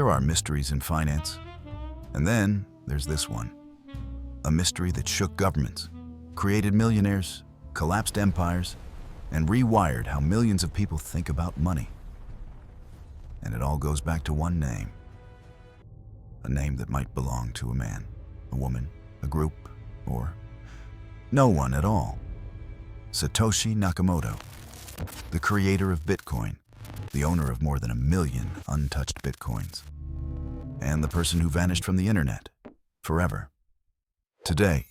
There are mysteries in finance. And then there's this one. A mystery that shook governments, created millionaires, collapsed empires, and rewired how millions of people think about money. And it all goes back to one name. A name that might belong to a man, a woman, a group, or no one at all. Satoshi Nakamoto, the creator of Bitcoin, the owner of more than 1 million untouched Bitcoins, and the person who vanished from the internet forever. Today,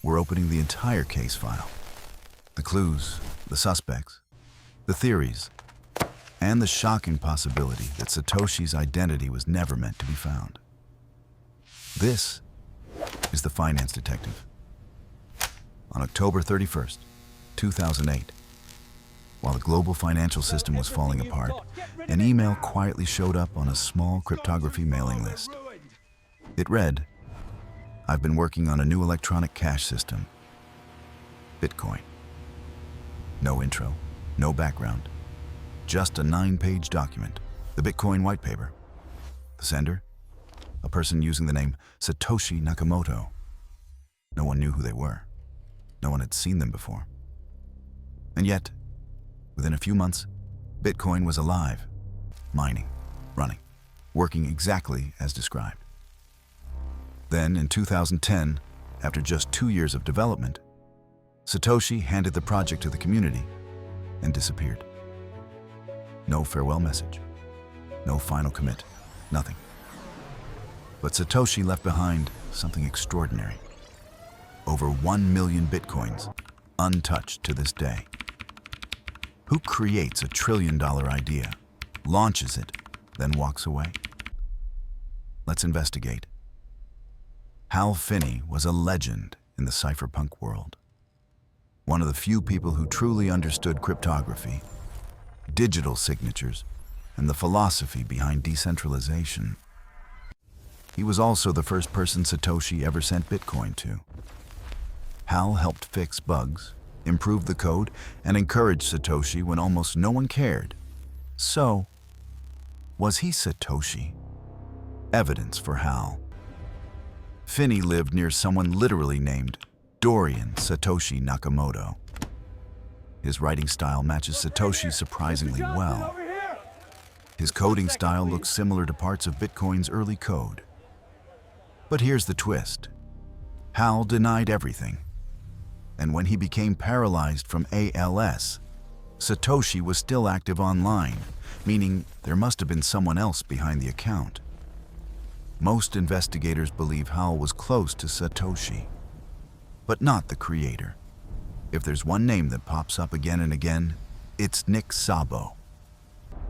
we're opening the entire case file. The clues, the suspects, the theories, and the shocking possibility that Satoshi's identity was never meant to be found. This is The Finance Detective. On October 31st, 2008, while the global financial system was falling apart, an email quietly showed up on a small cryptography mailing list. It read, "I've been working on a new electronic cash system. Bitcoin." No intro, no background, just a 9-page document, the Bitcoin white paper. The sender? A person using the name Satoshi Nakamoto. No one knew who they were. No one had seen them before. And yet, within a few months, Bitcoin was alive, mining, running, working exactly as described. Then, in 2010, after just 2 years of development, Satoshi handed the project to the community and disappeared. No farewell message, no final commit, nothing. But Satoshi left behind something extraordinary. Over 1 million Bitcoins, untouched to this day. Who creates a $1 trillion idea, launches it, then walks away? Let's investigate. Hal Finney was a legend in the cypherpunk world. One of the few people who truly understood cryptography, digital signatures, and the philosophy behind decentralization. He was also the first person Satoshi ever sent Bitcoin to. Hal helped fix bugs, improve the code, and encouraged Satoshi when almost no one cared. So, was he Satoshi? Evidence for Hal. Finney lived near someone literally named Dorian Satoshi Nakamoto. His writing style matches Satoshi's surprisingly well. His coding style looks similar to parts of Bitcoin's early code. But here's the twist. Hal denied everything. And when he became paralyzed from ALS, Satoshi was still active online, meaning there must have been someone else behind the account. Most investigators believe Hal was close to Satoshi, but not the creator. If there's one name that pops up again and again, it's Szabo,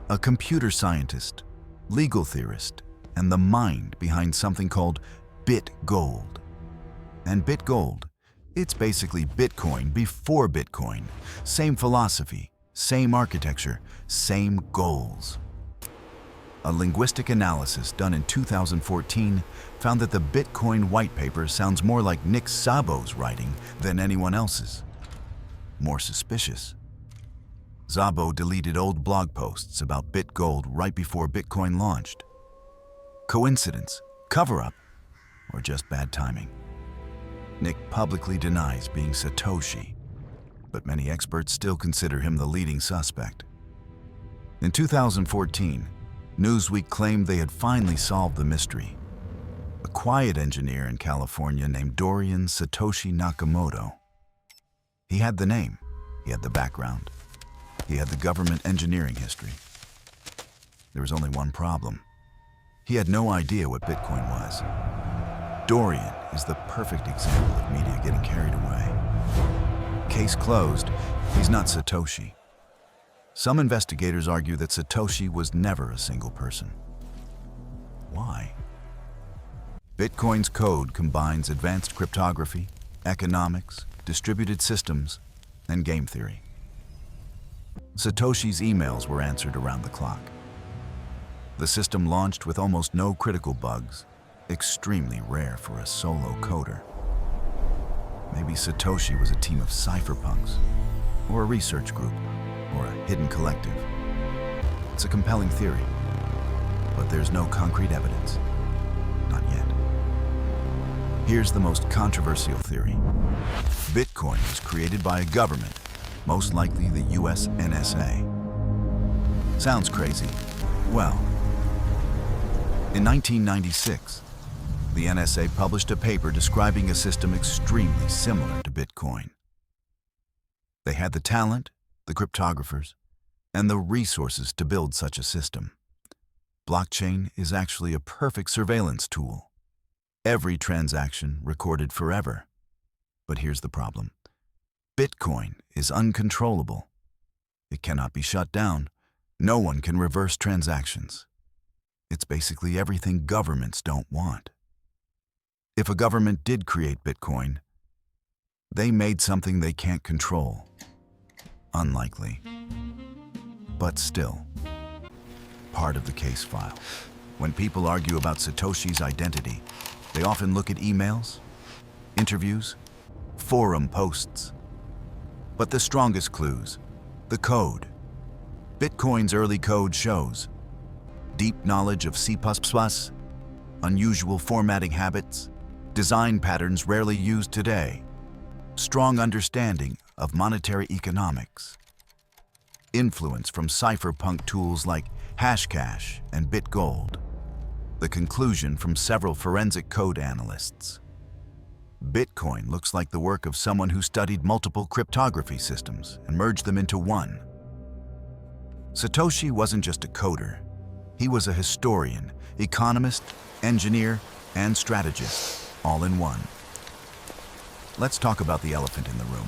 a computer scientist, legal theorist, and the mind behind something called BitGold. And BitGold, it's basically Bitcoin before Bitcoin. Same philosophy, same architecture, same goals. A linguistic analysis done in 2014 found that the Bitcoin white paper sounds more like Szabo's writing than anyone else's. More suspicious. Szabo deleted old blog posts about BitGold right before Bitcoin launched. Coincidence, cover-up, or just bad timing? Nick publicly denies being Satoshi, but many experts still consider him the leading suspect. In 2014, Newsweek claimed they had finally solved the mystery. A quiet engineer in California named Dorian Satoshi Nakamoto. He had the name, he had the background, he had the government engineering history. There was only one problem. He had no idea what Bitcoin was. Dorian is the perfect example of media getting carried away. Case closed, he's not Satoshi. Some investigators argue that Satoshi was never a single person. Why? Bitcoin's code combines advanced cryptography, economics, distributed systems, and game theory. Satoshi's emails were answered around the clock. The system launched with almost no critical bugs, extremely rare for a solo coder. Maybe Satoshi was a team of cypherpunks, or a research group, or a hidden collective. It's a compelling theory. but there's no concrete evidence. Not yet. Here's the most controversial theory. Bitcoin was created by a government, most likely the US NSA. Sounds crazy. Well, in 1996, the NSA published a paper describing a system extremely similar to Bitcoin. They had the talent, the cryptographers, and the resources to build such a system. Blockchain is actually a perfect surveillance tool. Every transaction recorded forever. But here's the problem. Bitcoin is uncontrollable. It cannot be shut down. No one can reverse transactions. It's basically everything governments don't want. If a government did create Bitcoin, they made something they can't control. Unlikely. But still, part of the case file. When people argue about Satoshi's identity, they often look at emails, interviews, forum posts. But the strongest clues, the code. Bitcoin's early code shows deep knowledge of C++, unusual formatting habits, design patterns rarely used today, strong understanding of monetary economics, influence from cypherpunk tools like Hashcash and BitGold, the conclusion from several forensic code analysts. Bitcoin looks like the work of someone who studied multiple cryptography systems and merged them into one. Satoshi wasn't just a coder. He was a historian, economist, engineer, and strategist, all in one. Let's talk about the elephant in the room.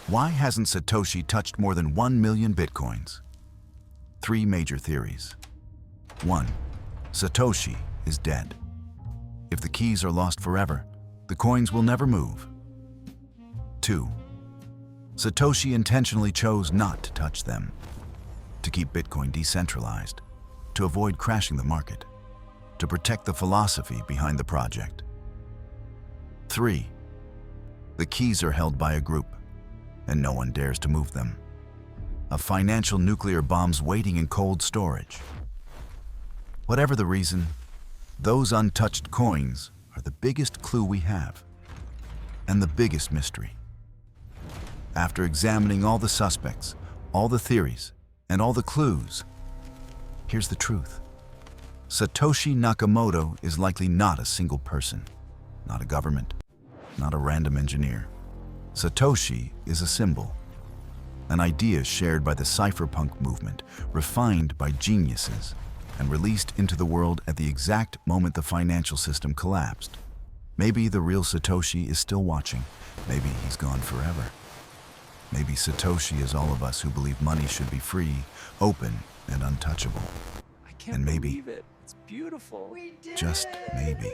Why hasn't Satoshi touched more than 1 million Bitcoins? 3 major theories. 1. Satoshi is dead. If the keys are lost forever, the coins will never move. 2. Satoshi intentionally chose not to touch them, to keep Bitcoin decentralized, to avoid crashing the market, to protect the philosophy behind the project. 3. The keys are held by a group, and no one dares to move them. A financial nuclear bomb's waiting in cold storage. Whatever the reason, those untouched coins are the biggest clue we have, and the biggest mystery. After examining all the suspects, all the theories, and all the clues, here's the truth. Satoshi Nakamoto is likely not a single person, not a government, not a random engineer. Satoshi is a symbol, an idea shared by the cypherpunk movement, refined by geniuses, and released into the world at the exact moment the financial system collapsed. Maybe the real Satoshi is still watching. Maybe he's gone forever. Maybe Satoshi is all of us who believe money should be free, open, and untouchable. I can't And maybe, believe it. It's beautiful. just maybe,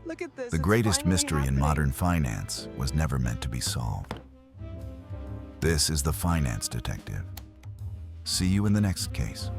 Look at this. the It's greatest finally mystery in happening. modern finance was never meant to be solved. This is the Finance Detective. See you in the next case.